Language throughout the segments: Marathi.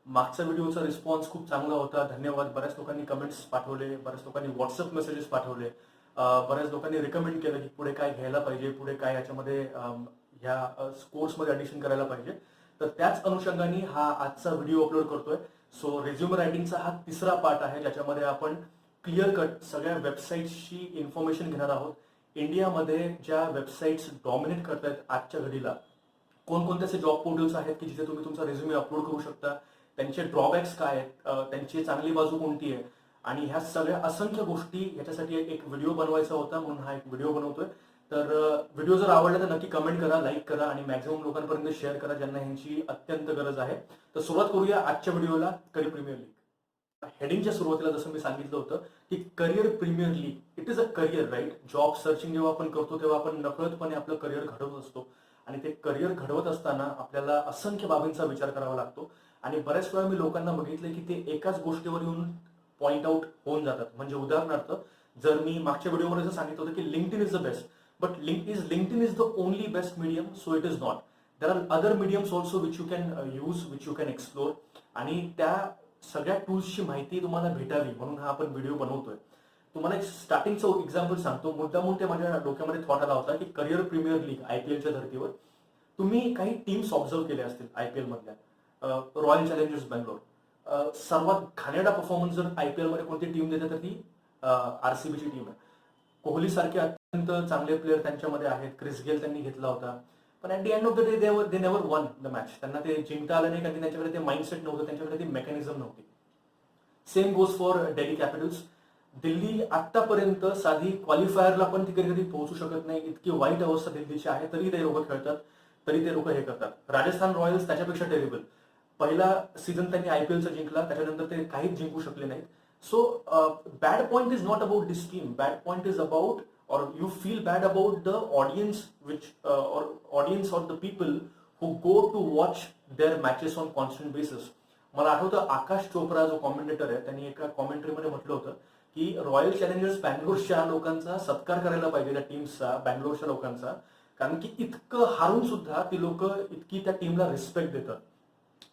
मागच्या व्हिडिओचा रिस्पॉन्स खूप चांगला होता, धन्यवाद. बऱ्याच लोकांनी कमेंट्स पाठवले, बऱ्याच लोकांनी व्हॉट्सअप मेसेजेस पाठवले, बऱ्याच लोकांनी रिकमेंड केलं की पुढे काय घ्यायला पाहिजे, पुढे काय याच्यामध्ये ह्या कोर्समध्ये ॲडिशन करायला पाहिजे. तर त्याच अनुषंगाने हा आजचा व्हिडिओ अपलोड करतोय. सो रेझ्युम रायटिंगचा हा तिसरा पार्ट आहे, ज्याच्यामध्ये आपण क्लिअर कट सगळ्या वेबसाईट्सची इन्फॉर्मेशन घेणार आहोत. इंडियामध्ये ज्या वेबसाईट्स डॉमिनेट करतायत आजच्या घडीला, कोणकोणते असे जॉब पोर्टल्स आहेत की जिथे तुम्ही तुमचा रेझ्युमे अपलोड करू शकता, त्यांचे ड्रॉबॅक्स काय आहेत, त्यांची चांगली बाजू कोणती आहे, आणि ह्या सगळ्या असंख्य गोष्टी याच्यासाठी एक व्हिडिओ बनवायचा होता, म्हणून हा एक व्हिडिओ बनवतोय. तर व्हिडिओ जर आवडला तर नक्की कमेंट करा, लाईक करा आणि मॅक्झिमम लोकांपर्यंत शेअर करा ज्यांना ह्यांची अत्यंत गरज आहे. तर सुरुवात करूया आजच्या व्हिडिओला. करिअर प्रीमियर लीग हेडिंगच्या सुरुवातीला जसं मी सांगितलं होतं की career premier league it is a career, right. Job searching जेव्हा आपण करतो तेव्हा आपण नकळतपणे आपलं करिअर घडवत असतो, आणि ते करिअर घडवत असताना आपल्याला असंख्य बाबींचा विचार करावा लागतो. आणि बऱ्याच वेळा मी लोकांना बघितलंय की ते एकाच गोष्टीवर येऊन पॉइंट आउट होऊन जातात. म्हणजे उदाहरणार्थ, जर मी मागच्या व्हिडिओमध्ये जर सांगितलं होतं की LinkedIn is the best, but LinkedIn is the only best medium, so it is not. There are other mediums also which you can use, which you can explore. आणि त्या सगळ्या टूल्सची माहिती तुम्हाला भेटावी म्हणून हा आपण व्हिडिओ बनवतोय. तुम्हाला एक स्टार्टिंगचं एक्झाम्पल सांगतो. मुद्दामून ते माझ्या डोक्यामध्ये थॉट आला होता की करिअर प्रीमियर लीग आयपीएलच्या धर्तीवर तुम्ही काही टीम्स ऑब्झर्व केल्या असतील आयपीएल मधल्या. रॉयल चॅलेंजर्स बँगलोर सर्वात घाणेरडा परफॉर्मन्स जर आयपीएल मध्ये कोणती टीम देते तर ती आरसीबीची टीम आहे. कोहली सारखे अत्यंत चांगले प्लेअर त्यांच्यामध्ये आहेत. क्रिस गेल त्यांनी घेतला होता, पण at the end of the day they never one the match. त्यांना ते जिंकता आलं नाही कारण त्यांच्याकडे ते माइंडसेट नव्हतं, त्यांच्याकडे ती मेकॅनिझम नव्हती. Same goes for Delhi Capitals. Delhi आतापर्यंत साधी क्वालिफायरला पण ती कधी कधी पोहोचू शकत नाही, इतकी वाईट अवस्था दिल्लीची आहे. तरी ते लोक खेळतात, तरी ते लोक हे करतात. राजस्थान रॉयल्स त्याच्यापेक्षा टेरिबल. पहिला सीझन त्यांनी आयपीएलचा जिंकला, त्याच्यानंतर ते काहीच जिंकू शकले नाहीत. So bad point is not about this team, bad point is about or you feel bad about the audience or the people who go to watch their matches on constant basis. मला आठवतं आकाश चोप्रा जो कॉमेंटेटर आहे त्यांनी एका कॉमेंट्रीमध्ये म्हटलं होतं की रॉयल चॅलेंजर्स बँगलोरच्या लोकांचा सत्कार करायला पाहिजे, त्या टीम्सचा, बँगलोरच्या लोकांचा, कारण की इतकं हारून सुद्धा ती लोक इतकी त्या टीमला रिस्पेक्ट देतात.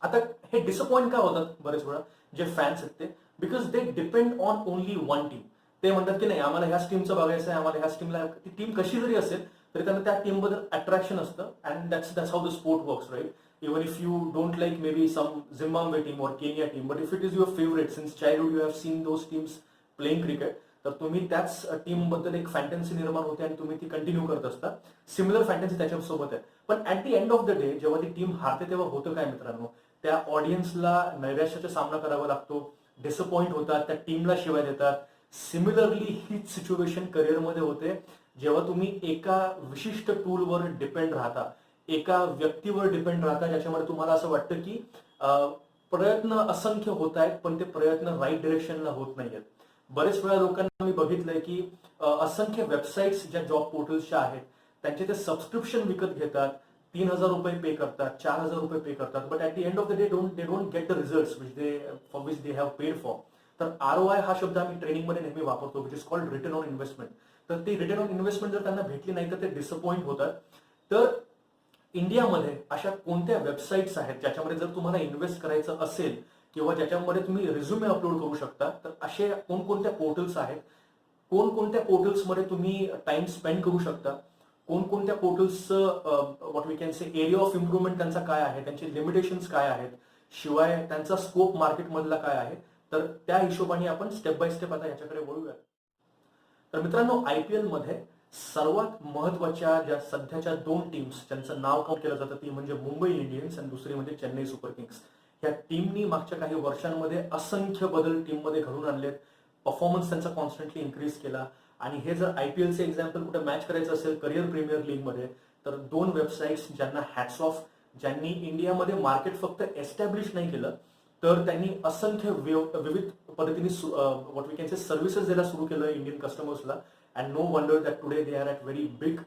आता हे डिसअपॉइंट का होतात बरेच वेळा जे फॅन्स आहेत ते, because they depend on only one team. ते म्हणतात की नाही आम्हाला ह्याच टीमचं बघायचं आहे, आम्हाला ह्याच टीमला, ती टीम कशी जरी असेल तरी त्यांना त्या टीमबद्दल अट्रॅक्शन असतं. And that's how the sport works, right. Even if you don't like maybe some Zimbabwe team or Kenya team, but if it is your favourite since childhood, you have seen those teams playing cricket, तर तुम्ही त्याच टीमबद्दल एक फॅन्टन्सी निर्माण होते आणि तुम्ही ती कंटिन्यू करत असता. सिमिलर फॅन्टन्सी त्याच्यासोबत आहे. पण at the end of the day जेव्हा ती टीम हारते तेव्हा होतं काय मित्रांनो, त्या ऑडियन्सला नैराश्याचा सामना करावा लागतो, डिसअपॉइंट होतात, त्या टीमला शिवाय देतात. सिमिलरली हीच सिच्युएशन करिअरमध्ये होते जेव्हा तुम्ही एका विशिष्ट टूलवर डिपेंड राहता, एका व्यक्तीवर डिपेंड राहता, ज्याच्यामध्ये तुम्हाला असं वाटतं की प्रयत्न असंख्य होत आहेत पण ते प्रयत्न राईट डिरेक्शनला होत नाहीयेत. बरेच वेळा लोकांना मी बघितलंय की असंख्य वेबसाईट्स ज्या जॉब पोर्टल्सच्या आहेत त्यांचे ते सबस्क्रिप्शन विकत घेतात, 3,000 रुपये पे करतात, 4,000 रुपये पे करतात, but at the end of the day they don't get the results for which they have paid for. तर ROI हा शब्द आम्ही ट्रेनिंगमध्ये नेहमी वापरतो, which is called return on investment. तर ती रिटर्न ऑन इन्व्हेस्टमेंट जर त्यांना भेटली नाही तर ते डिसअपॉइंट होतात. तर इंडियामध्ये अशा कोणत्या वेबसाईट्स आहेत ज्याच्यामध्ये जर तुम्हाला इन्व्हेस्ट करायचं असेल किंवा ज्याच्यामध्ये तुम्ही रिझ्युमे अपलोड करू शकता, तर असे कोणकोणत्या पोर्टल्स आहेत, कोणकोणत्या पोर्टल्समध्ये तुम्ही टाइम स्पेंड करू शकता, कोणकोणत्या पोर्टल्सचं what we can say area of improvement त्यांचा काय आहे, त्यांचे लिमिटेशन्स काय आहेत, शिवाय त्यांचा स्कोप मार्केटमधला काय आहे, तर त्या हिशोबाने आपण स्टेप बाय स्टेप आता याच्याकडे वळूया. तर मित्रांनो, आयपीएल मध्ये सर्वात महत्वाच्या ज्या सध्याच्या दोन टीम्स ज्यांचं नाव काउंट केलं जातं ती म्हणजे मुंबई इंडियन्स आणि दुसरी म्हणजे चेन्नई सुपर किंग्स. या टीमनी मागच्या काही वर्षांमध्ये असंख्य बदल टीममध्ये घडून आणलेत. परफॉर्मन्स त्यांचा कॉन्स्टंटली इन्क्रीज केला. आणि हे जर आयपीएलचे एक्झाम्पल कुठे मॅच करायचं असेल करिअर प्रीमियर लीग मध्ये, तर दोन वेबसाईट्स ज्यांना हॅट्स ऑफ, ज्यांनी इंडियामध्ये मार्केट फक्त एस्टॅब्लिश नाही केलं तर त्यांनी असंख्य विविध पद्धतीने what we can say services द्यायला सुरू केलं इंडियन कस्टमर्सला. And no wonder that today they are at very big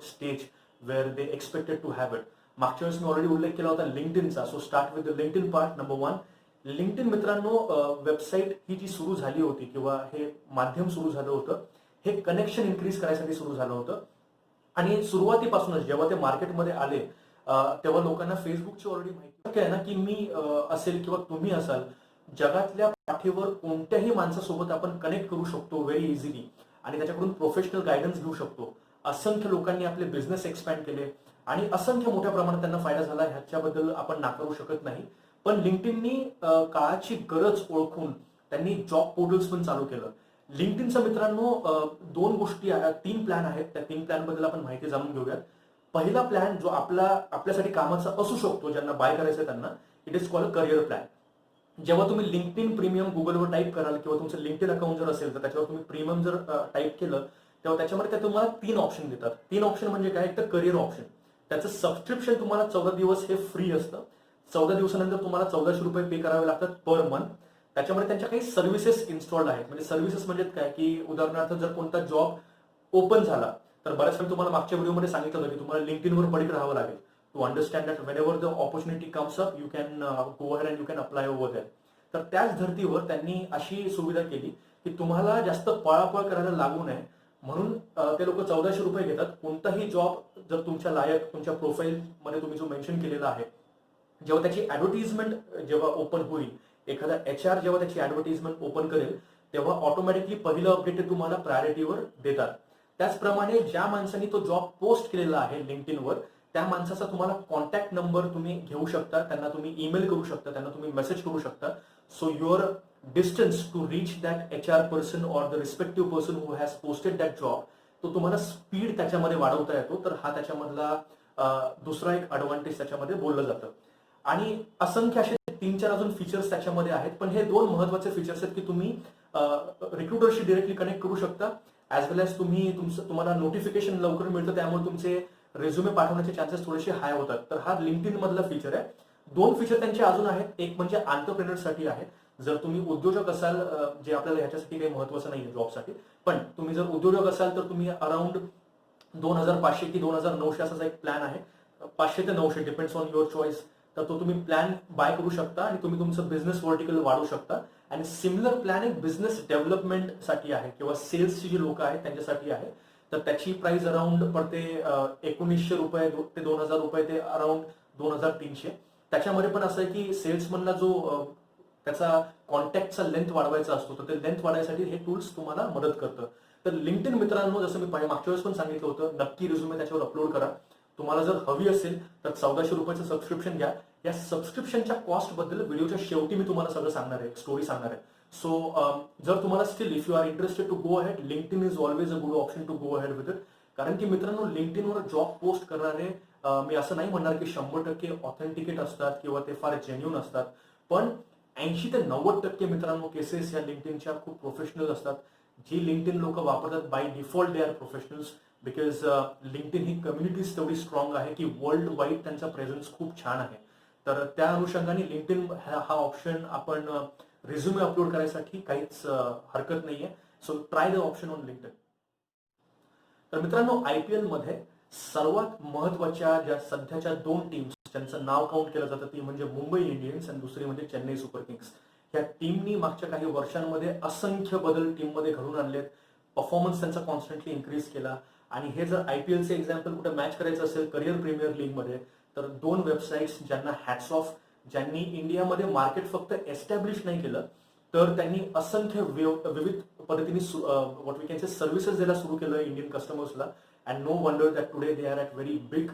stage where they expected to have it. मागच्या वेळेस मी ऑलरेडी उल्लेख केला होता लिंक्डइनचा. So start with the LinkedIn part. Number one, LinkedIn मित्रांनो, वेबसाईट ही जी सुरू झाली होती किंवा हे माध्यम सुरू झालं होतं, हे कनेक्शन इन्क्रीज करायसाठी सुरू झालं होतं. आणि सुरुवातीपासूनच जेव्हा ते मार्केटमध्ये आले तेव्हा लोकांना फेसबुकची ऑलरेडी माहिती काय आहे ना, की मी असेल किंवा तुम्ही असाल, जगातल्या पाठीवर कोणत्याही माणसासोबत आपण कनेक्ट करू शकतो व्हेरी इझिली आणि त्याच्याकडून प्रोफेशनल गायडन्स घेऊ शकतो. असंख्य लोकांनी आपले बिझनेस एक्सपॅन्ड केले आणि असंख्य मोठ्या प्रमाणात त्यांना फायदा झाला, ह्याच्याबद्दल आपण नाकारू शकत नाही. पण लिंक्डइननी काळाची गरज ओळखून त्यांनी जॉब पोर्टल्स पण चालू केलं. लिंक्डइनचा मित्रांनो दोन गोष्टी तीन प्लॅन आहेत. त्या तीन प्लॅन बद्दल आपण माहिती जाणून घेऊयात. पहिला प्लॅन जो आपल्यासाठी कामाचा असू शकतो, ज्यांना बाय करायचं त्यांना, it is called career plan. जेव्हा तुम्ही लिंक्डइन प्रीमियम गुगलवर टाईप कराल किंवा तुमचं लिंक्डइन अकाउंट जर असेल तर त्याच्यावर तुम्ही प्रीमियम जर टाईप केलं तेव्हा त्याच्यामध्ये ते तुम्हाला 3 ऑप्शन देतात. 3 ऑप्शन म्हणजे काय? एक तर करिअर ऑप्शन. त्याचं सबस्क्रिप्शन तुम्हाला 14 दिवस हे फ्री असतं. 14 दिवसानंतर तुम्हाला ₹1400 पे करावे लागतात पर मंथ. त्याच्यामध्ये त्यांच्या काही सर्व्हिसेस इन्स्टॉल्ड आहेत. म्हणजे सर्व्हिसेस म्हणजे काय, की उदाहरणार्थ जर कोणता जॉब ओपन झाला तर बऱ्याच वेळा तुम्हाला मागच्या व्हिडिओमध्ये सांगितलं होतं की तुम्हाला लिंक्डइनवर पडिक राहावं लागेल to understand that whenever the opportunity comes up you can go ahead and you can apply over there. तर त्याच धर्तीवर त्यांनी अशी सुविधा केली की तुम्हाला जास्त पळापळ करायला लागू नये म्हणून ते लोक ₹1400 घेतात. कोणताही जॉब जर तुमच्या लायक तुमच्या प्रोफाईल मध्ये तुम्ही जो मेन्शन केलेला आहे, जेव्हा त्याची ऍडव्हर्टिजमेंट जेव्हा ओपन होईल, एखादा HR जेव्हा त्याची ऍडव्हर्टिजमेंट ओपन करेल तेव्हा ऑटोमॅटिकली पहिलं अपडेट तुम्हाला प्रायोरिटीवर देतात. त्याचप्रमाणे ज्या माणसाने तो जॉब पोस्ट केलेला आहे लिंक्डइनवर त्या माणसाचा तुम्हाला कॉन्टॅक्ट नंबर तुम्ही घेऊ शकता, त्यांना तुम्ही ईमेल करू शकता, त्यांना तुम्ही मेसेज करू शकता. So your distance to reach that HR person or the respective person who has posted that job, तो तुम्हाला स्पीड त्याच्यामध्ये वाढवता येतो. तर हा त्याच्यामधला दुसरा एक ऍडव्हान्टेज त्याच्यामध्ये बोललं जातं. आणि असंख्य असे 3-4 अजून फीचर्स त्याच्यामध्ये आहेत, पण हे दोन महत्वाचे फीचर्स आहेत की तुम्ही रिक्रुटरशी डिरेक्टली कनेक्ट करू शकता, ॲज वेल एज तुम्हाला नोटिफिकेशन लवकर मिळतं, त्यामुळे तुमचे रेझ्युमे पाठवण्याचे चान्सेस थोडेसे हाय होतात. तर हा लिंक्डइन मधला फीचर आहे. 2 फीचर त्यांचे अजून आहेत. एक म्हणजे एंटरप्रेन्योरसाठी आहे. जर तुम्ही उद्योजक असाल, जे आपल्याला ह्याच्यासाठी काही महत्वाचं नाहीये जॉबसाठी, पण तुम्ही जर उद्योजक असाल तर तुम्ही अराउंड 2500 की 2900 असा एक प्लॅन आहे. 500 ते 900 डिपेंड्स ऑन युअर चॉईस. तर तो तुम्ही प्लॅन बाय करू शकता आणि तुम्ही तुमचं बिझनेस वर्टिकल वाढवू शकता. आणि सिमिलर प्लॅन एक बिझनेस डेव्हलपमेंट साठी आहे किंवा सेल्सची जी लोक आहेत त्यांच्यासाठी आहे. तर त्याची प्राइस अराउंड पडते ₹1900 ते ₹2000 ते अराउंड 2300. त्याच्यामध्ये पण असं आहे की सेल्समनला जो त्याचा कॉन्टॅक्टचा लेंथ वाढवायचा असतो तर ते लेंथ वाढवायसाठी हे टूल्स तुम्हाला मदत करतं. तर लिंक्डइन मित्रांनो, जसं मी मागच्या वेळेस पण सांगितलं होतं, नक्की रिझ्युमे त्याच्यावर अपलोड करा. तुम्हाला जर हवी असेल तर ₹1400 सबस्क्रिप्शन घ्या. या सबस्क्रिप्शनच्या कॉस्ट बद्दल व्हिडिओच्या शेवटी मी तुम्हाला सगळं सांगणार आहे, स्टोरी सांगणार आहे. सो जर तुम्हाला still if you are interested to go ahead, LinkedIn is always a good option to go ahead with it. कारण की मित्रांनो, लिंक्डइनवर जॉब पोस्ट करणारे मी असं नाही म्हणणार की 100% ऑथेंटिकेट असतात किंवा ते फार जेन्युन असतात, पण 80 ते 90% मित्रांनो केसेस या लिंक्डइनच्या खूप प्रोफेशनल असतात. जी लिंक्डइन लोक वापरतात by default they are professionals, because LinkedIn he communities तेवढी स्ट्रॉंग आहे की वर्ल्ड वाईड त्यांचा प्रेझेन्स खूप छान आहे. तर त्या अनुषंगाने लिंक्डइन हा ऑप्शन आपण रिझ्युमे अपलोड करायसाठी काहीच हरकत नाहीये. So try the option on LinkedIn. तर मित्रांनो, IPL मध्ये सर्वात महत्वाच्या ज्या सध्याच्या 2 टीम्स ज्यांचं नाव काउंट केलं जातं ती म्हणजे मुंबई इंडियन्स आणि दुसरी म्हणजे चेन्नई सुपर किंग्स. या टीमनी मागच्या काही वर्षांमध्ये असंख्य बदल टीममध्ये घडून आणलेत. परफॉर्मन्स त्यांचा कॉन्स्टंटली इन्क्रीज केला. आणि हे जर IPLचे एक्झाम्पल कुठे मॅच करायचं असेल करिअर प्रीमियर लीग मध्ये, तर 2 वेबसाईट्स ज्यांना हॅट्स ऑफ, ज्यांनी इंडियामध्ये मार्केट फक्त एस्टॅब्लिश नाही केलं तर त्यांनी असंख्य विविध पद्धतीने what we can say services द्यायला सुरू केलं इंडियन कस्टमर्सला. And no wonder that today they are at very big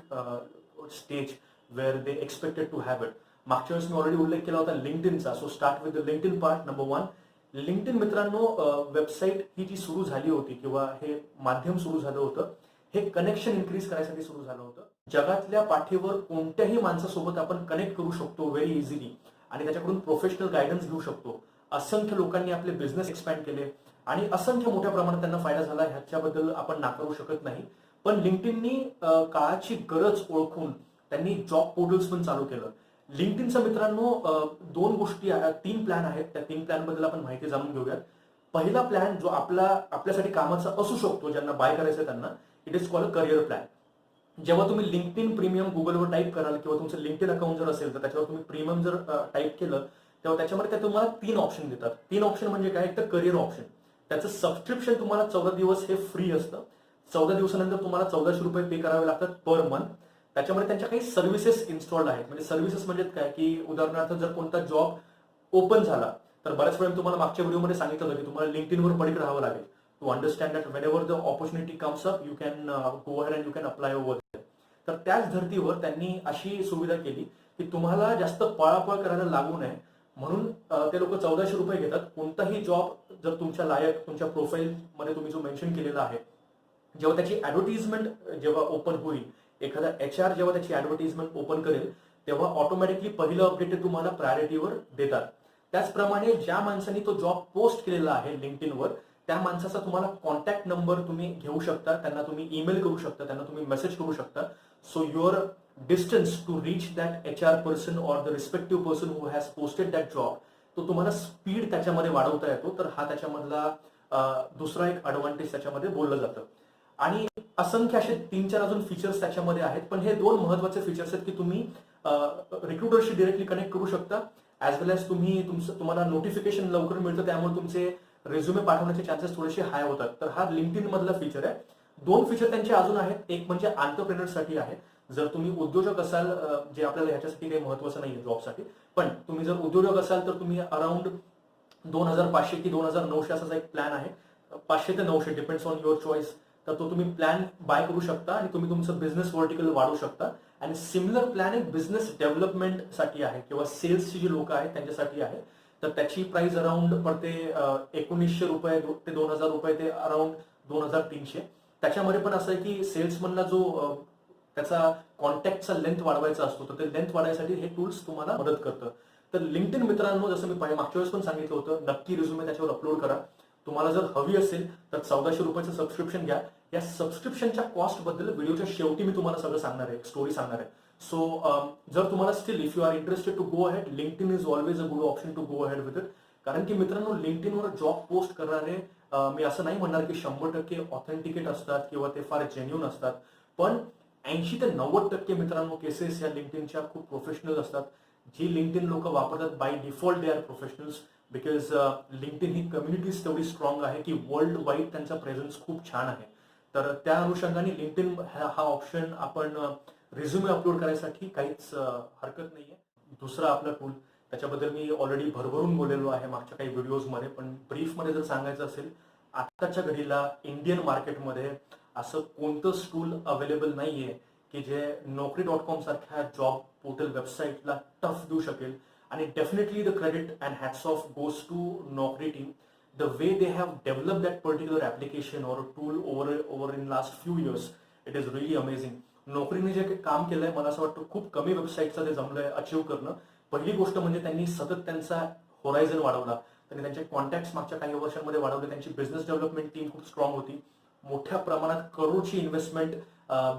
stage where they expected to have it. मागच्या वेळेस मी ऑलरेडी उल्लेख केला होता लिंक्डइनचा. So start with the LinkedIn part. Number 1, LinkedIn मित्रांनो वेबसाईट ही जी सुरू झाली होती किंवा हे माध्यम सुरू झालं होतं, हे कनेक्शन इन्क्रीज करायसाठी सुरू झालं होतं. जगातल्या पाठीवर कोणत्याही माणसासोबत आपण कनेक्ट करू शकतो व्हेरी इझिली आणि त्याच्याकडून प्रोफेशनल गायडन्स घेऊ शकतो. असंख्य लोकांनी आपले बिझनेस एक्सपॅन्ड केले आणि असंख्य मोठ्या प्रमाणात त्यांना फायदा झाला, ह्याच्याबद्दल आपण नाकारू शकत नाही. पण लिंक्डइननी काळाची गरज ओळखून त्यांनी जॉब पोर्टल्स पण चालू केलं. लिंक्डइनचा मित्रांनो 2 गोष्टी 3 प्लॅन आहेत. त्या 3 प्लॅन बद्दल आपण माहिती जाणून घेऊयात. पहिला प्लॅन जो आपल्यासाठी कामाचा असू शकतो, ज्यांना बाय करायचं त्यांना, it is called career plan. जेव्हा तुम्ही लिंक्डइन प्रीमियम गुगलवर टाईप कराल किंवा तुमचं लिंक्डइन अकाउंट जर असेल तर त्याच्यावर तुम्ही प्रीमियम जर टाईप केलं तेव्हा त्याच्यामध्ये तुम्हाला 3 ऑप्शन देतात. 3 ऑप्शन म्हणजे काय? एक तर करिअर ऑप्शन. त्याचं सबस्क्रिप्शन तुम्हाला 14 दिवस हे फ्री असतं. 14 दिवसानंतर तुम्हाला ₹1400 पे करावे लागतात पर मंथ. त्याच्यामध्ये त्यांच्या काही सर्व्हिसेस इन्स्टॉल्ड आहेत. म्हणजे सर्व्हिसेस म्हणजे काय, की उदाहरणार्थ जर कोणता जॉब ओपन झाला तर बऱ्याच वेळा तुम्हाला मागच्या व्हिडिओमध्ये सांगितलं होतं की तुम्हाला लिंक्डइनवर पडीक राहावं लागेल to understand that whenever the opportunity comes up you can go ahead and you can apply over. तर त्याच धर्तीवर त्यांनी अशी सुविधा केली की तुम्हाला जास्त पळापळ करायला लागू नये म्हणून ते लोक 1400 रुपये घेतात. कोणताही जॉब जर तुमच्या लायक तुमच्या प्रोफाईल मध्ये तुम्ही जो मेन्शन केलेला आहे, जेव्हा त्याची ऍडव्हर्टिजमेंट जेव्हा ओपन होईल, एखादा HR जेव्हा त्याची ऍडव्हर्टिजमेंट ओपन करेल तेव्हा ऑटोमॅटिकली पहिलं अपडेट तुम्हाला प्रायोरिटीवर देतात. त्याचप्रमाणे ज्या माणसाने तो जॉब पोस्ट केलेला आहे लिंक्डइनवर त्या माणसाचा तुम्हाला कॉन्टॅक्ट नंबर तुम्ही घेऊ शकता, त्यांना तुम्ही ईमेल करू शकता, त्यांना तुम्ही मेसेज करू शकता. So your distance to reach that HR person or the respective person who has posted that job, तो तुम्हाला स्पीड त्याच्यामध्ये वाढवता येतो. तर हा त्याच्यामधला दुसरा एक ऍडव्हान्टेज त्याच्यामध्ये बोललं जातं. आणि असंख्य असे 3-4 अजून फीचर्स त्याच्यामध्ये आहेत, पण हे 2 महत्वाचे फीचर्स आहेत की तुम्ही रिक्रुटरशी डिरेक्टली कनेक्ट करू शकता, ॲज वेल ॲज तुम्हाला नोटिफिकेशन लवकर मिळतं, त्यामुळे तुमचे रेझ्युमे पाठवण्याचे चान्सेस थोडेसे हाय होतात. तर हा लिंक्डइन मधला फीचर आहे. 2 फीचर त्यांचे अजून आहेत. एक म्हणजे आंतरप्रेनरसाठी आहे. जर तुम्ही उद्योजक असाल, जे आपल्याला ह्याच्यासाठी काही महत्वाचं नाहीये जॉबसाठी, पण तुम्ही जर उद्योजक असाल तर तुम्ही अराउंड 2500 की 2900 असा एक प्लॅन आहे. 500 ते 900 डिपेंड्स ऑन युअर चॉईस. तर तो तुम्ही प्लॅन बाय करू शकता आणि तुम्ही तुमचं बिझनेस व्हर्टिकल वाढवू शकता. आणि सिमिलर प्लॅन एक बिझनेस डेव्हलपमेंटसाठी आहे किंवा सेल्सची जी लोक आहेत त्यांच्यासाठी आहे. तर त्याची प्राइस अराउंड पडते 1900 रुपये ते 2000 रुपये ते अराउंड 2300. त्याच्यामध्ये पण असं आहे की सेल्समनला जो त्याचा कॉन्टॅक्टचा लेंथ वाढवायचा असतो, तर ते लेंथ वाढवायसाठी हे टूल्स तुम्हाला मदत करतं. तर लिंक्डइन मित्रांनो, जसं मी मागच्या वेळेस पण सांगितलं होतं, नक्की रिझ्युमे त्याच्यावर अपलोड करा. तुम्हाला जर हवी असेल तर 1400 रुपयाचं सबस्क्रिप्शन घ्या. या सबस्क्रिप्शनच्या कॉस्ट बद्दल व्हिडिओच्या शेवटी मी तुम्हाला सगळं सांगणार आहे, स्टोरी सांगणार आहे. सो जर तुम्हाला still if you are interested to go ahead, LinkedIn is always a good option to go ahead with it. कारण की मित्रांनो, लिंक्डइनवर जॉब पोस्ट करणारे मी असं नाही म्हणणार की 100% ऑथेंटिकेट असतात किंवा ते फार जेन्युन असतात, पण 80 ते 90% मित्रांनो केसेस या लिंक्डइनच्या खूप प्रोफेशनल असतात. जी लिंक्डइन लोक वापरतात by default they are professionals, because LinkedIn he communities तेवढी स्ट्रॉंग आहे की वर्ल्ड वाईड त्यांचा प्रेझेन्स खूप छान आहे. तर त्या अनुषंगाने लिंक्डइन हा ऑप्शन आपण रिझ्युमे अपलोड करायसाठी काहीच हरकत नाहीये. दुसरा आपला टूल, त्याच्याबद्दल मी ऑलरेडी भरभरून बोललेलो आहे मागच्या काही व्हिडिओजमध्ये, पण ब्रीफमध्ये जर सांगायचं असेल, आत्ताच्या घडीला इंडियन मार्केटमध्ये असं कोणतंच टूल अवेलेबल नाहीये की जे Naukri.com सारख्या जॉब पोर्टल वेबसाईटला टफ देऊ शकेल. आणि definitely the credit and hats off goes to Naukri team. The way they have developed that particular application or a tool over in last few years, it is really amazing. नोकरीने जे काम केलंय, मला असं वाटतं खूप कमी वेबसाईटचं ते जमलंय अचीव करणं. पहिली गोष्ट म्हणजे त्यांनी सतत त्यांचा होरायझन वाढवला, त्यांनी त्यांचे कॉन्टॅक्ट्स मागच्या काही वर्षांमध्ये वाढवले, त्यांची बिझनेस डेव्हलपमेंट टीम खूप स्ट्रॉंग होती. मोठ्या प्रमाणात करोडची इन्व्हेस्टमेंट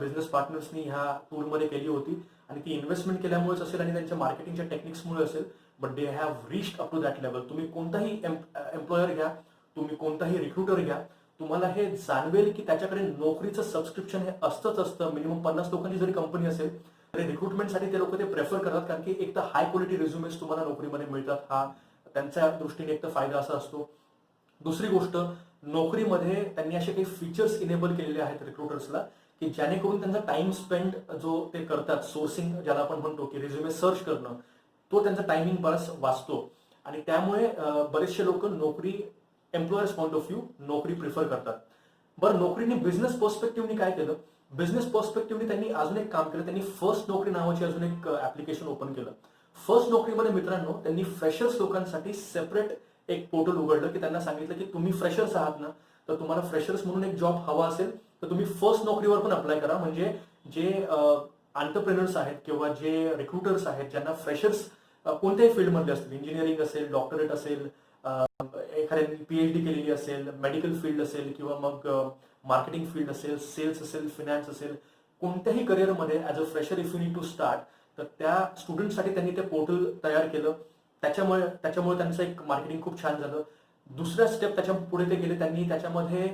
बिझनेस पार्टनर्सनी ह्या टूलमध्ये केली होती आणि ती इन्व्हेस्टमेंट केल्यामुळेच असेल आणि त्यांच्या मार्केटिंगच्या टेक्निक्समुळे असेल, but they have reached up to that level. तुम्ही कोणताही एम्प्लॉयर घ्या, तुम्ही कोणताही रिक्रुटर घ्या, तुम्हाला हे जाणवेल की त्याच्याकडे नोकरीचं सबस्क्रिप्शन हे असतंच असतं. मिनिमम 50 लोकांची जरी कंपनी असेल तरी रिक्रुटमेंटसाठी ते लोक ते प्रेफर करतात, कारण की एक तर हाय क्वालिटी रिझ्युमेस तुम्हाला नोकरीमध्ये मिळतात. हा त्यांच्या दृष्टीने एक तर फायदा असा असतो. दुसरी गोष्ट, नोकरीमध्ये त्यांनी असे काही फीचर्स इनेबल केलेले आहेत रिक्रुटर्सला की जेणेकरून त्यांचा टाइम स्पेंड जो ते करतात, सोर्सिंग ज्याला आपण म्हणतो की रिझ्युमे सर्च करणं, तो त्यांचा टायमिंग बराच वाचतो. आणि त्यामुळे बरेचसे लोक नोकरी एम्प्लॉयर्स पॉइंट ऑफ व्ह्यू नोकरी प्रिफर करतात. बरं, नोकरीने बिझनेस पर्स्पेक्टिव्हनी काय केलं? बिझनेस पर्स्पेक्टिव्हनी त्यांनी अजून एक काम केलं. त्यांनी फर्स्ट नोकरी नावाची अजून एक ऍप्लिकेशन ओपन केलं. फर्स्ट नोकरीमध्ये मित्रांनो, त्यांनी फ्रेशर्स लोकांसाठी सेपरेट एक पोर्टल उघडलं की त्यांना सांगितलं की तुम्ही फ्रेशर्स आहात ना, तर तुम्हाला फ्रेशर्स म्हणून एक जॉब हवा असेल तर तुम्ही फर्स्ट नोकरीवर पण अप्लाय करा. म्हणजे जे एंटरप्रेनर्स आहेत किंवा जे रिक्रुटर्स आहेत ज्यांना फ्रेशर्स कोणत्याही फील्डमध्ये असतील, इंजिनिअरिंग असेल, डॉक्टरेट असेल, एखाद्याने PhD केलेली असेल, मेडिकल फील्ड असेल किंवा मग मार्केटिंग फील्ड असेल, सेल्स असेल, फिनान्स असेल, कोणत्याही करिअरमध्ये as a fresher if you need to start, तर त्या स्टुडंटसाठी त्यांनी ते पोर्टल तयार केलं. त्याच्यामुळे त्यांचं एक मार्केटिंग खूप छान झालं. दुसऱ्या स्टेप त्याच्या पुढे ते गेले, त्यांनी त्याच्यामध्ये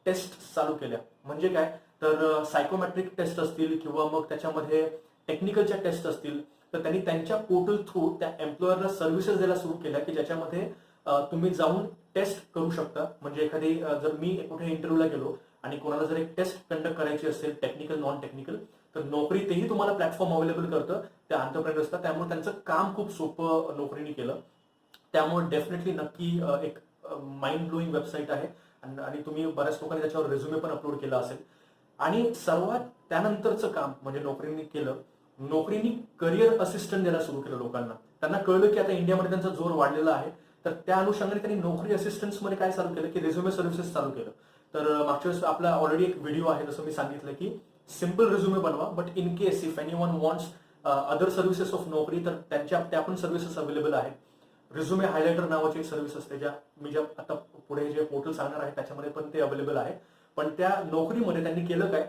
टेस्ट चालू केल्या. म्हणजे काय, तर सायकोमेट्रिक टेस्ट असतील किंवा मग त्याच्यामध्ये टेक्निकलच्या टेस्ट असतील, तर त्यांनी त्यांच्या पोर्टल थ्रू त्या एम्प्लॉयरला सर्व्हिसेस द्यायला सुरू केल्या की ज्याच्यामध्ये तुम्ही जाऊन टेस्ट करू शकता. म्हणजे एखादी जर मी कुठे इंटरव्ह्यूला गेलो आणि कोणाला जर एक टेस्ट कंडक्ट करायची असेल, टेक्निकल नॉन टेक्निकल, तर नोकरी तेही तुम्हाला प्लॅटफॉर्म अवेलेबल करतं त्या एंटरप्रेन्योर्सला, त्यामुळे त्यांचं काम खूप सोपं नोकरीने केलं. त्यामुळे डेफिनेटली नक्की एक माइंड ब्लोईंग वेबसाईट आहे आणि तुम्ही बऱ्याच लोकांनी त्याच्यावर रेझ्युमे पण अपलोड केला असेल. आणि सर्वात त्यानंतरचं काम म्हणजे नोकरीने केलं, नोकरीनी करिअर असिस्टंट द्यायला सुरू केलं लोकांना. त्यांना कळलं की आता इंडियामध्ये त्यांचा जोर वाढलेला आहे, तर त्या अनुषंगाने त्यांनी नोकरी असिस्टंट्स मध्ये काय चालू केलं की रेझ्युमे सर्व्हिसेस चालू केलं. तर मागच्या वेळेस आपला ऑलरेडी एक व्हिडिओ आहे, जसं मी सांगितलं की सिम्पल रेझ्युमे बनवा, but in case if anyone wants other services of नोकरी, तर त्या पण सर्व्हिसेस अवेलेबल आहेत. रिझ्युमे हायलायटर नावाची एक सर्व्हिस असते, ज्या आता पुढे जे पोर्टल सांगणार आहे त्याच्यामध्ये पण ते अवेलेबल आहे. पण त्या नोकरीमध्ये त्यांनी केलं काय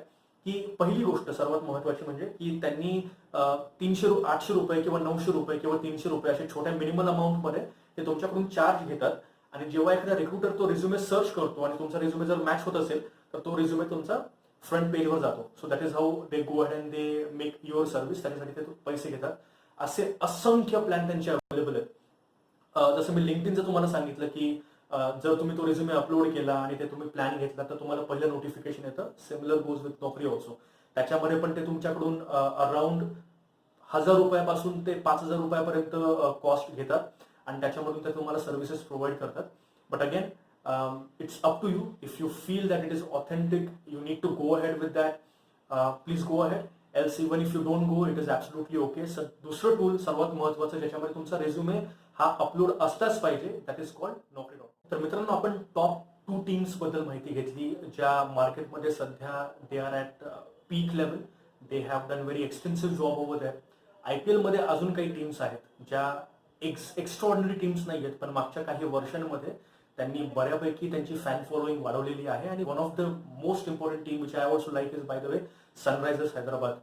की पहिली गोष्ट सर्वात महत्वाची म्हणजे की त्यांनी 800 रुपये किंवा 900 रुपये किंवा 300 रुपये अशा छोट्या मिनिमल अमाऊंट मध्ये ते तुमच्याकडून चार्ज घेतात. आणि जेव्हा एखादा रिक्रुटर तो रिझ्युमे सर्च करतो आणि तुमचा रिझ्युमे जर मॅच होत असेल तर तो रिझ्युमे तुमचा फ्रंट पेजवर जातो. So that is how they go ahead and they make your service. त्याच्यासाठी ते पैसे घेतात. असे असंख्य प्लॅन त्यांचे अवेलेबल आहेत. जसं मी लिंक्डइनचं तुम्हाला सांगितलं की जर तुम्ही तो रिझ्युमे अपलोड केला आणि ते तुम्ही प्लॅन घेतला तर तुम्हाला पहिलं नोटिफिकेशन येतं. सिमिलर गोज विथ नोकरी ऑल्सो. त्याच्यामध्ये पण ते तुमच्याकडून अराउंड 1000 रुपयापासून ते 5000 रुपयापर्यंत कॉस्ट घेतात आणि त्याच्यामधून ते तुम्हाला सर्व्हिसेस प्रोव्हाइड करतात. But again it's up to you. If you feel that it is authentic, you need to go ahead with that, please go ahead. Else even if you don't go, it is absolutely okay. दुसरं टूल सर्वात महत्वाचं ज्याच्यामध्ये तुमचा रेझ्युमे हा अपलोड असलाच पाहिजे, दॅट इज कॉल्ड नोकरी. तर मित्रांनो, आपण टॉप 2 टीम्स बद्दल माहिती घेतली ज्या मार्केटमध्ये सध्या दे are at peak level. They have done very extensive job over that. IPL मध्ये अजून काही टीम्स आहेत ज्या एक्स्ट्राऑर्डिनरी टीम्स नाही आहेत, पण मागच्या काही वर्षांमध्ये त्यांनी बऱ्यापैकी त्यांची फॅन फॉलोईंग वाढवलेली आहे. आणि one of the most important team which I also like is by the way Sunrisers Hyderabad.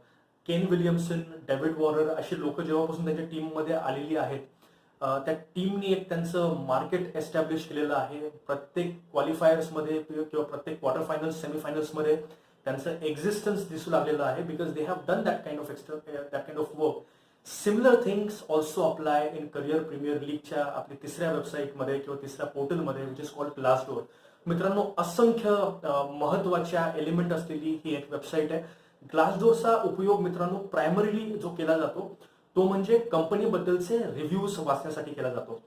Kane Williamson, David Warner अशी लोक जेव्हापासून त्यांच्या टीममध्ये आलेली आहेत, त्या टीमनी एक त्यांचं मार्केट एस्टॅब्लिश केलेलं आहे. प्रत्येक क्वालिफायर्समध्ये किंवा प्रत्येक क्वार्टर फायनल्स, सेमीफायनल्समध्ये त्यांचं एक्झिस्टन्स दिसू लागलेलं आहे. Because they have done that kind of work. Similar things also apply in career premier लीगच्या आपल्या तिसऱ्या वेबसाईटमध्ये किंवा तिसऱ्या पोर्टलमध्ये विच इज कॉल्ड ग्लासडोर. मित्रांनो, असंख्य महत्वाच्या एलिमेंट असलेली ही एक वेबसाईट आहे. ग्लासडोरचा उपयोग मित्रांनो प्रायमरीली जो केला जातो तो म्हणजे कंपनीबद्दलचे रिव्ह्यूज वाचण्यासाठी केला जातो.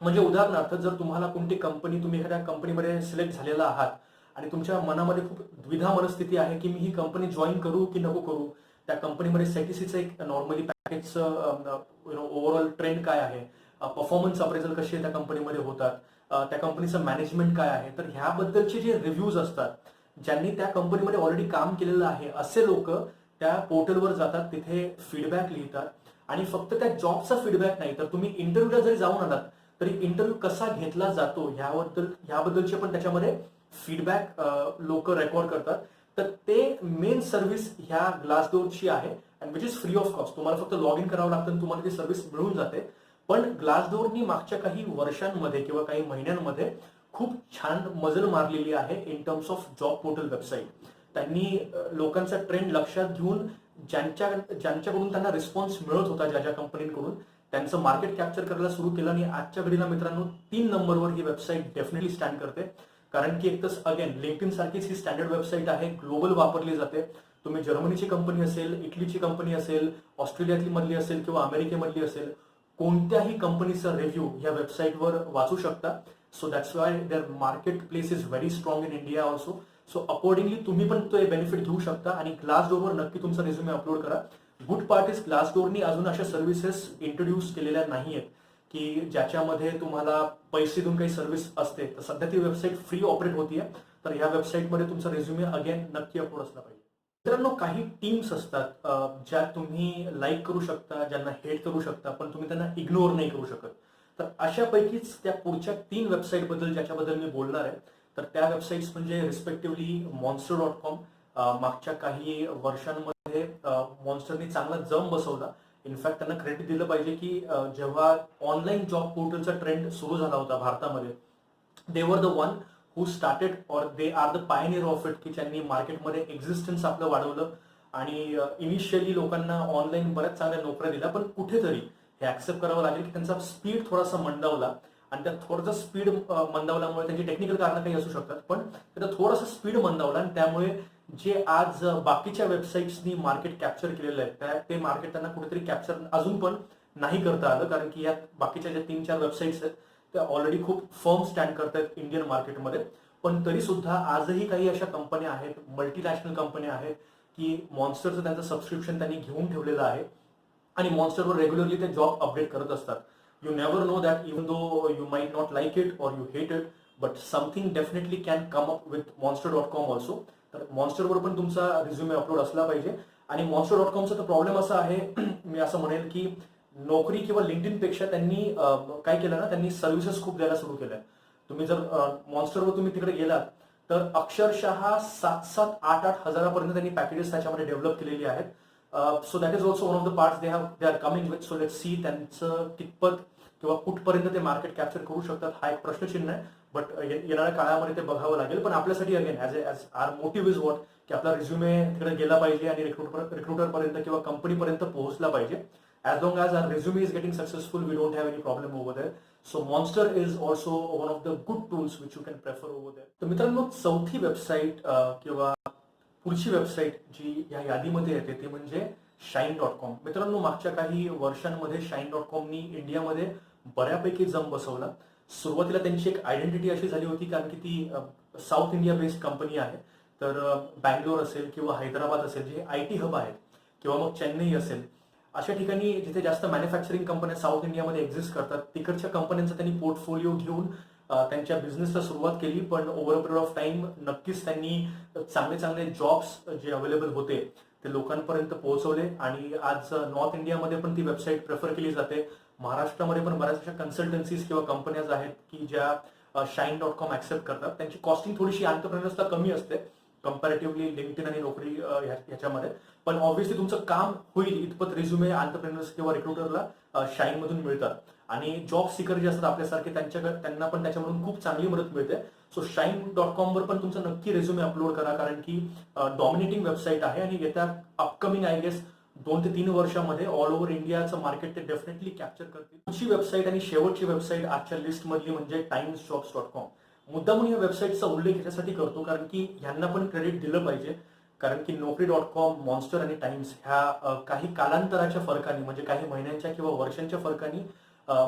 म्हणजे उदाहरणार्थ, जर तुम्हाला कोणती कंपनी, तुम्ही एखाद्या कंपनीमध्ये सिलेक्ट झालेला आहात आणि तुमच्या मनामध्ये खूप द्विधा मनस्थिती आहे की मी ही कंपनी जॉईन करू की नको करू, त्या कंपनीमध्ये सॅटिसीचं एक नॉर्मली पॅकेजचं ओव्हरऑल ट्रेंड काय आहे, परफॉर्मन्स अप्रेझल कशी त्या कंपनीमध्ये होतात, त्या कंपनीचं मॅनेजमेंट काय आहे, तर ह्याबद्दलचे जे रिव्ह्यूज असतात, ज्यांनी त्या कंपनीमध्ये ऑलरेडी काम केलेलं आहे असे लोक त्या पोर्टलवर जातात, तिथे फीडबॅक लिहितात. आणि फक्त त्या जॉबचा फीडबॅक नाही, तर तुम्ही इंटरव्ह्यूला जरी जाऊन आलात तरी इंटरव्ह्यू कसा घेतला जातो ह्याबद्दलचे पण त्याच्यामध्ये फीडबॅक लोक रेकॉर्ड करतात. तर ते मेन सर्व्हिस ह्या ग्लासडोरची आहे and which is free of cost. तुम्हाला फक्त लॉग इन करावं लागतं, तुम्हाला ती सर्व्हिस मिळून जाते. पण ग्लासडोरनी मागच्या काही वर्षांमध्ये किंवा काही महिन्यांमध्ये खूप छान मजल मारलेली आहे in terms of job portal website. त्यांनी लोकांचा ट्रेंड लक्षात घेऊन ज्यांच्याकडून त्यांना रिस्पॉन्स मिळत होता, ज्या कंपनीकडून, त्यांचं मार्केट कॅप्चर करायला सुरू केलं. आणि आजच्या घडीला मित्रांनो 3 नंबरवर ही वेबसाईट डेफिनेटली स्टँड करते. कारण की एक तर अगेन लिंक्डइन सारखीच ही स्टँडर्ड वेबसाईट आहे, ग्लोबल वापरली जाते. तुम्ही जर्मनीची कंपनी असेल, इटलीची कंपनी असेल, ऑस्ट्रेलियातली मधली असेल किंवा अमेरिकेमधली असेल, कोणत्याही कंपनीचा रिव्ह्यू ह्या वेबसाईटवर वाचू शकता. So that's why their market place is very strong in India also. So accordingly तुम्ही पण तो बेनिफिट घेऊ शकता आणि ग्लासडोरवर नक्की तुमचा रिझ्युमे अपलोड करा. गुड पार्ट इज ग्लासडोरनी अजून अशा सर्व्हिसेस इंट्रोड्यूस केलेल्या नाहीयेत की ज्याच्यामध्ये तुम्हाला पैसे देऊन काही सर्व्हिस असते. तर सध्या ती वेबसाईट फ्री ऑपरेट होतीये. तर ह्या वेबसाईटमध्ये तुमचा रिझ्युमे अगेन नक्की अपलोड असला पाहिजे. मित्रांनो, काही टीम्स असतात ज्या तुम्ही लाईक करू शकता, ज्यांना हेट करू शकता, पण तुम्ही त्यांना इग्नोर नाही करू शकत. तर अशापैकीच त्या पुढच्या 3 वेबसाईट बद्दल ज्याच्याबद्दल मी बोलणार आहे, तर त्या वेबसाईट्स म्हणजे रिस्पेक्टिव्हली monster.com. मागच्या काही वर्षांमध्ये मॉन्स्टरनी चांगला जम बसवला. इनफॅक्ट त्यांना क्रेडिट दिलं पाहिजे की जेव्हा ऑनलाईन जॉब पोर्टलचा ट्रेंड सुरू झाला होता भारतामध्ये, दे were the one who started और they are the Pioneer of it, की ज्यांनी मार्केटमध्ये एक्झिस्टन्स आपलं वाढवलं आणि इनिशियली लोकांना ऑनलाईन बऱ्याच चांगल्या नोकऱ्या दिल्या. पण कुठेतरी हे ऍक्सेप्ट करावं लागेल की त्यांचा स्पीड थोडासा मंदावला आणि त्या थोडासा स्पीड मंदावल्यामुळे त्यांची टेक्निकल कारणं काही असू शकतात, पण त्याचा थोडासा स्पीड मंदावला आणि त्यामुळे जे आज बाकीच्या वेबसाईट्सनी मार्केट कॅप्चर केलेलं आहे ते मार्केट त्यांना कुठेतरी कॅप्चर अजून पण नाही करता आलं, कारण की यात बाकीच्या ज्या 3-4 वेबसाईट्स आहेत त्या ऑलरेडी खूप फर्म स्टँड करतात इंडियन मार्केटमध्ये. पण तरी सुद्धा आजही काही अशा कंपन्या आहेत, मल्टीनॅशनल कंपन्या आहेत, की मॉन्स्टरचं त्यांचं सबस्क्रिप्शन त्यांनी घेऊन ठेवलेलं आहे आणि मॉन्स्टरवर रेग्युलरली ते जॉब अपडेट करत असतात. You never know that even though you might not like it or you hate it, but something definitely can come up with monster.com also. तर मॉन्स्टरवर पण तुमचा रिझ्युमे अपलोड असला पाहिजे. आणि monster.comचा तर प्रॉब्लेम असा आहे मी असं म्हणेल की नोकरी किंवा लिंक्डइन पेक्षा त्यांनी काय केलं ना, त्यांनी सर्व्हिसेस खूप द्यायला सुरू केल्या. तुम्ही जर मॉन्स्टरवर तुम्ही तिकडे गेलात तर अक्षरशः 7-8 हजारापर्यंत त्यांनी पॅकेजेस त्याच्यामध्ये डेव्हलप केलेली आहेत. So that is also one of the parts they are coming with. So let see त्यांचं कितपत किंवा कुठपर्यंत ते मार्केट कॅप्चर करू शकतात हा एक प्रश्नचिन्ह आहे. बट येणाऱ्या काळामध्ये ते बघावं लागेल. पण आपल्यासाठी again as our motive is what की आपला रिझ्युमे तिकडे गेला पाहिजे आणि रिक्रुटरपर्यंत किंवा कंपनीपर्यंत पोहोचला पाहिजे. As long as our resume is getting successful, we don't have any problem over there. So Monster is also one of the good tools which you can prefer over there. तर मित्रांनो, चौथी वेबसाईट किंवा पुढची वेबसाईट जी या यादीमध्ये येते ती म्हणजे Shine.com. मित्रांनो, मागच्या काही वर्षांमध्ये Shine.comनी इंडियामध्ये बऱ्यापैकी जम बसवला. सुरुवातीला त्यांची एक आयडेंटिटी अशी झाली होती कारण की ती साऊथ इंडिया बेस्ड कंपनी आहे. तर बँगलोर असेल किंवा हैदराबाद असेल जे IT हब आहेत, किंवा मग चेन्नई असेल, अशा ठिकाणी जिथे जास्त मॅन्युफॅक्चरिंग कंपन्या साऊथ इंडियामध्ये एक्झिस्ट करतात तिकडच्या कंपन्यांचा त्यांनी पोर्टफोलिओ घेऊन त्यांच्या बिझनेसला सुरुवात केली. पण over a period of time नक्कीच त्यांनी चांगले चांगले जॉब्स जे अवेलेबल होते ते लोकांपर्यंत पोहोचवले आणि आज नॉर्थ इंडियामध्ये पण ती वेबसाईट प्रेफर केली जाते. महाराष्ट्रामध्ये पण बऱ्याच अशा कन्सल्टन्सीज किंवा कंपन्याज आहेत की ज्या Shine.com ऍक्सेप्ट करतात. त्यांची कॉस्टिंग थोडीशी एंटरप्रेन्योर्सला कमी असते कंपॅरेटिव्हली लिंक्डइन आणि नोकरी ह्याच्यामध्ये. पण ऑब्व्हियसली तुमचं काम होईल इतपत रिझ्युमे एंटरप्रेन्योर्स किंवा रिक्रुटरला शाईन मधून मिळतात. आणि जॉब सिकर जे असतात आपल्यासारखे त्यांना पण त्याच्यामधून खूप चांगली मदत मिळते. सो Shine.com वर पण तुमचा नक्की रिझ्युमे अपलोड करा, कारण की डॉमिनेटिंग वेबसाईट आहे आणि येत्या अपकमिंग आय गेस 2 ते 3 वर्षामध्ये ऑल ओव्हर इंडियाचं मार्केट ते डेफिनेटली कॅप्चर करतील. पुढची वेबसाईट आणि शेवटची वेबसाईट आजच्या लिस्ट मधली म्हणजे timesjobs.com. मुद्दामून या वेबसाईटचा उल्लेख याच्यासाठी करतो कारण की ह्यांना पण क्रेडिट दिलं पाहिजे. कारण की Naukri.com, मॉन्स्टर आणि टाइम्स ह्या काही कालांतराच्या फरकाने म्हणजे काही महिन्यांच्या किंवा वर्षांच्या फरकाने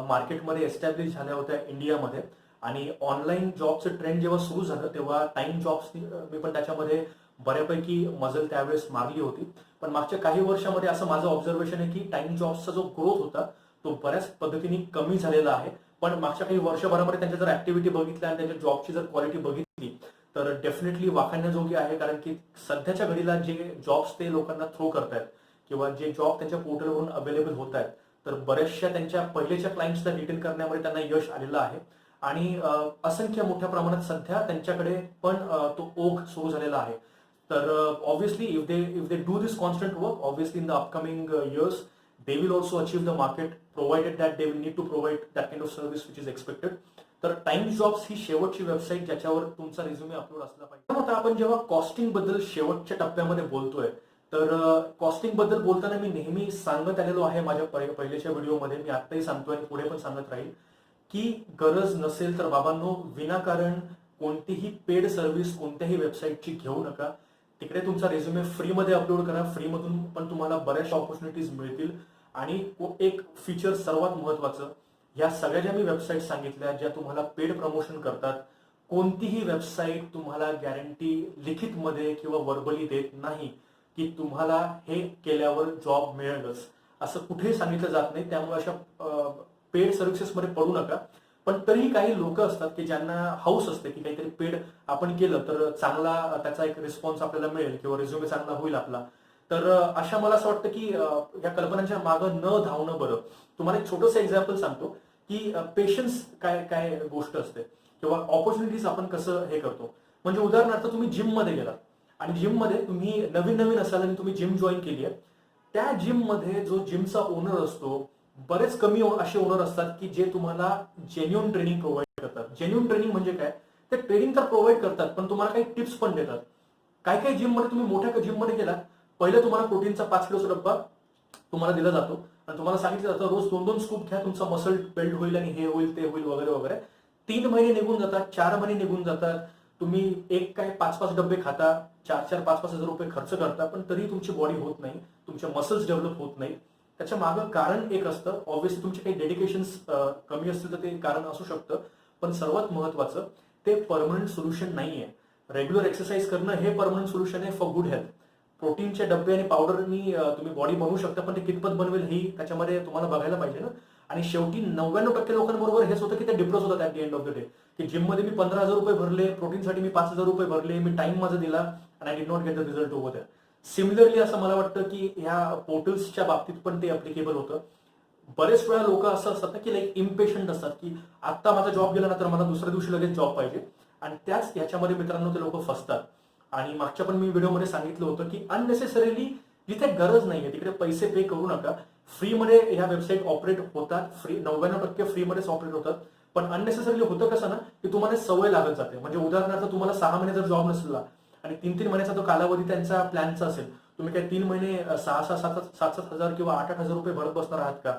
मार्केटमध्ये एस्टॅब्लिश झाल्या होत्या इंडियामध्ये. आणि ऑनलाईन जॉबचं ट्रेंड जेव्हा सुरू झालं तेव्हा टाइम जॉब्स मी पण त्याच्यामध्ये बऱ्यापैकी मजल त्यावेळेस मारली होती. पण मागच्या काही वर्षामध्ये असं माझं ऑब्झर्वेशन आहे की टाइम जॉब्सचा जो ग्रोथ होता तो बऱ्याच पद्धतीने कमी झालेला आहे. पण मागच्या काही वर्षभरामध्ये त्यांच्या जर ऍक्टिव्हिटी बघितल्या आणि त्यांच्या जॉबची जर क्वालिटी बघितली तर डेफिनेटली वाखाणण्याजोगी आहे. कारण की सध्याच्या घडीला जे जॉब्स ते लोकांना थ्रो करतायत किंवा जे जॉब त्यांच्या पोर्टलवरून अवेलेबल होत आहेत तर बऱ्याचशा त्यांच्या पहिलेच्या क्लायंट्सला रिटेन करण्यामध्ये त्यांना यश आलेलं आहे. आणि असंख्य मोठ्या प्रमाणात सध्या त्यांच्याकडे पण तो ओघ सुरू झालेला आहे. तर obviously if they do this constant work, obviously in the upcoming years they will also achieve the market provided that they will need to provide that kind of service which is expected. तर टाइम्स जॉब्स ही शेवटची वेबसाईट ज्याच्यावर तुमचा रिझ्युमे अपलोड असला पाहिजे. आता आपण जेव्हा कॉस्टिंग बद्दल शेवटच्या टप्प्यामध्ये बोलतोय तर कॉस्टिंग बद्दल बोलताना मी नेहमी सांगत आलेलो आहे माझ्या पहिल्याच्या व्हिडिओमध्ये, मी आत्ताही सांगतोय आणि पुढे पण सांगत राहील की गरज नसेल तर बाबांनो विनाकारण कोणतीही पेड सर्व्हिस कोणत्याही वेबसाईटची घेऊ नका. तिकडे तुमचा रिझ्युमे फ्रीमध्ये अपलोड करा. फ्रीमधून पण तुम्हाला बऱ्याचशा ऑपॉर्च्युनिटीज मिळतील. आणि एक फीचर सर्वात महत्वाचं, या सगळ्या ज्या मी वेबसाईट सांगितल्या ज्या तुम्हाला पेड प्रमोशन करतात, कोणतीही वेबसाईट तुम्हाला गॅरंटी लिखित मध्ये किंवा वर्बली देत नाही की तुम्हाला हे केल्यावर जॉब मिळेलच, असं कुठेही सांगितलं जात नाही. त्यामुळे अशा पेड सर्व्हिसेसमध्ये पडू नका. पण तरीही काही लोक असतात की ज्यांना हाऊस असते की काहीतरी पेड आपण केलं तर चांगला त्याचा एक रिस्पॉन्स आपल्याला मिळेल किंवा रिझ्युमे चांगला होईल आपला. तर अशा मला असं वाटतं की या कल्पनांच्या मागं न धावणं बरं. तुम्हाला एक छोटंसं एक्झाम्पल सांगतो की पेशन्स काय काय गोष्ट असते किंवा ऑपॉर्च्युनिटीज आपण कसं हे करतो. म्हणजे उदाहरणार्थ तुम्ही जिम मध्ये गेलात आणि जिम मध्ये तुम्ही नवीन नवीन असाल आणि तुम्ही जिम जॉईन केली आहे. त्या जिम मध्ये जो जिमचा ओनर असतो, बरेच कमी असे ओनर असतात की जे तुम्हाला जेन्युइन ट्रेनिंग प्रोव्हाइड करतात. जेन्युइन ट्रेनिंग म्हणजे काय, ते ट्रेनिंग तर प्रोव्हाइड करतात पण तुम्हाला काही टिप्स पण देतात. काही काही जिम मध्ये तुम्ही मोठ्या जिम मध्ये गेलात, पहिलं तुम्हाला प्रोटीनचा 5 किलोचा डब्बा तुम्हाला दिला जातो आणि तुम्हाला सांगितलं जातं रोज 2-2 स्कूप घ्या, तुमचा मसल बिल्ड होईल आणि हे होईल ते होईल वगैरे वगैरे. 3 महिने निघून जातात, 4 महिने निघून जातात, तुम्ही एक काय 5-5 डब्बे खाता, 4-4, 5-5 हजार रुपये खर्च करता, पण तरी तुमची बॉडी होत नाही, तुमचे मसल्स डेव्हलप होत नाही. त्याच्या मागं कारण एक असतं. ऑब्व्हियसली तुमचे काही डेडिकेशन्स कमी असतील तर ते कारण असू शकतं, पण सर्वात महत्वाचं ते परमनंट सोल्युशन नाहीये. रेग्युलर एक्सरसाइज करणं हे परमनंट सोल्युशन आहे फॉर गुड हेल्थ. प्रोटीनचे डब्बे आणि पावडरनी तुम्ही बॉडी बनवू शकता, पण ते कितपत बनवेल ही त्याच्यामध्ये तुम्हाला बघायला पाहिजे ना. आणि शेवटी 99% लोकांबरोबर हेच होतं की ते डिप्रेस होतात at the end of the day, की जिममध्ये मी 15,000 रुपये भरले, प्रोटीनसाठी मी 5,000 रुपये भरले, मी टाइम माझा दिला आणि I did not get the result over there. Similarly असं मला वाटतं की ह्या पोर्टल्सच्या बाबतीत पण ते अप्लिकेबल होतं. बरेच वेळा लोक असं असतात ना की लाईक इम्पेशंट असतात, की आता माझा जॉब गेला ना तर मला दुसऱ्या दिवशी लगेच जॉब पाहिजे. आणि त्याच याच्यामध्ये मित्रांनो ते लोक फसतात. आणि मागच्या पण मी व्हिडिओमध्ये सांगितलं होतं की अननेसेसरीली जिथे गरज नाहीये तिकडे पैसे पे करू नका. फ्रीमध्ये ह्या वेबसाईट ऑपरेट होतात, 99% फ्रीमध्येच ऑपरेट होतात. पण अननेसेसरीली होतं कसं ना की तुम्हाला सवय लागत जाते. म्हणजे उदाहरणार्थ तुम्हाला 6 महिने जर जॉब नसला आणि 3-3 महिन्याचा तो कालावधी त्यांचा प्लॅनचा असेल, तुम्ही काय 3 महिने 6-7 हजार किंवा 8-8 हजार रुपये भरत बसणार आहात का?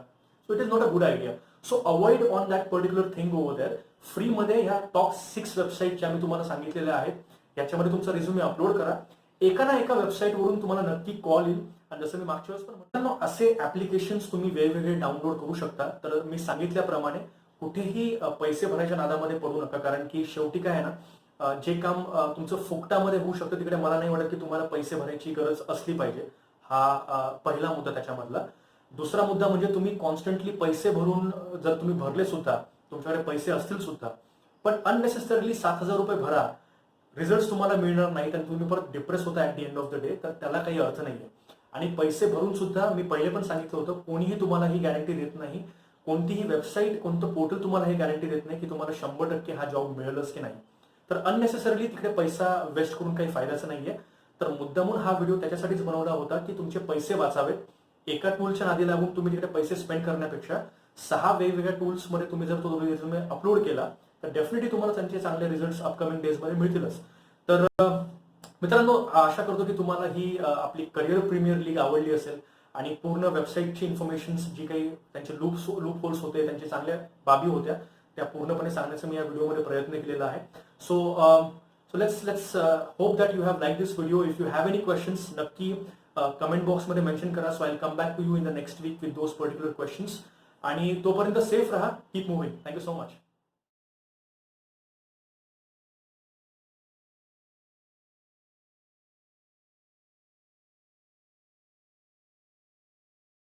So it is not a good idea. So avoid on that particular thing over there. फ्रीमध्ये ह्या टॉप 6 वेबसाईट ज्या मी तुम्हाला सांगितलेल्या आहेत याच्यामध्ये तुमचा रिझ्युमे अपलोड करा. एका ना एका वेबसाईटवरून तुम्हाला नक्की कॉल येईल. आणि जसं मी मागच्या वेळेस पण म्हटलं, असे ऍप्लिकेशन्स तुम्ही वेगवेगळे डाउनलोड करू शकता. तर मी सांगितल्याप्रमाणे कुठेही पैसे भरायच्या नादामध्ये पडू नका, कारण की शेवटी काय आहे ना, जे काम तुमचं फुकटामध्ये होऊ शकतं तिकडे मला नाही वाटत की तुम्हाला पैसे भरायची गरज असली पाहिजे. हा पहिला मुद्दा त्याच्यामधला. दुसरा मुद्दा म्हणजे तुम्ही कॉन्स्टंटली पैसे भरून जर तुम्ही भरले सुद्धा, तुमच्याकडे पैसे असतील सुद्धा, पण अननेसेसरली 7,000 रुपये भरा, रिझल्ट तुम्हाला मिळणार नाहीत आणि तुम्ही परत डिप्रेस होता at the end of the day, तर त्याला काही अर्थ नाहीये. आणि पैसे भरून सुद्धा मी पहिले पण सांगितलं होतं, कोणीही तुम्हाला ही गॅरंटी देत नाही, कोणतीही वेबसाईट, कोणतं पोर्टल तुम्हाला ही गॅरंटी देत नाही की तुम्हाला 100% हा जॉब मिळेलच की नाही. तर अननेसेसरली तिकडे पैसा वेस्ट करून काही फायद्याचं नाहीये. तर मुद्दामून हा व्हिडिओ त्याच्यासाठीच बनवला होता की तुमचे पैसे वाचावेत. एका टूलच्या नादी लागून तुम्ही तिकडे पैसे स्पेंड करण्यापेक्षा 6 वेगवेगळ्या टूल्समध्ये तुम्ही जर तो रिझ्युमे अपलोड केला तर डेफिनेटली तुम्हाला त्यांचे चांगले रिझल्ट अपकमिंग डेजमध्ये मिळतीलच. तर मित्रांनो, आशा करतो की तुम्हाला ही आपली करिअर प्रीमियर लीग आवडली असेल आणि पूर्ण वेबसाईटची इन्फॉर्मेशन जी काही त्यांचे लूप होल्स होते, त्यांच्या चांगल्या बाबी होत्या, त्या पूर्णपणे सांगण्याचा मी या व्हिडिओमध्ये प्रयत्न केलेला आहे. So let's hope that you have like this video. If you have any questions नक्की कमेंट बॉक्समध्ये मेन्शन करा. So I come back to you in the next week with those particular questions. आणि तोपर्यंत सेफ राहा, keep moving. Thank you so much.